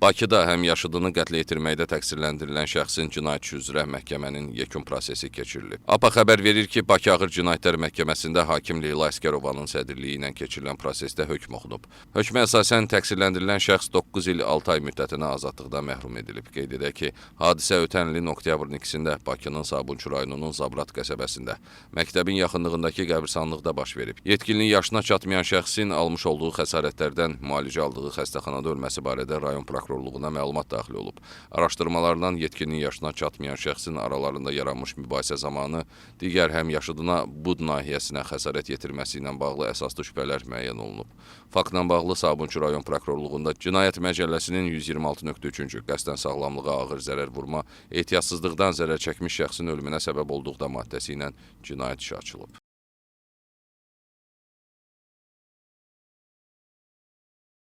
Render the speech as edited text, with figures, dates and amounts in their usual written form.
Bakıda həmyaşıdını qətlə yetirməkdə təqsirləndirilən şəxsin cinayət işi üzrə məhkəmənin yekun prosesi keçirilir. APA xəbər verir ki, Bakı Ağır Cinayətlər Məhkəməsində hakim Leyla Əsgərovanın sədrliyi ilə keçirilən prosesdə hökm oxunub. Hökmə əsasən təqsirləndirilən şəxs 9 il 6 ay müddətinə azadlıqdan məhrum edilib. Qeyd edək ki, hadisə ötən ilin oktyabrın 2-də Bakının Sabunçu rayonunun Zabrat qəsəbəsində məktəbin yaxınlığındakı qəbirstanlıqda baş verib. Yetkinlik yaşına çatmayan şəxsin almış olduğu xəsarətlərdən müalicə aldığı xəstəxanada ölməsi barədə rayon prokurorluğuna məlumat daxil olub. Araşdırmalardan yetkinlik yaşına çatmayan şəxsin aralarında yaranmış mübahisə zamanı digər həmyaşıdına bud nahiyəsinə xəsarət yetirməsi ilə bağlı əsaslı şübhələr müəyyən olunub. Faktla bağlı Sabunçu rayon prokurorluğunda Cinayət Məcəlləsinin 126.3-cü qəsdən sağlamlığa ağır zərər vurma, ehtiyatsızlıqdan zərər çəkmiş şəxsin ölümünə səbəb olduqda maddəsi ilə cinayət işi açılıb.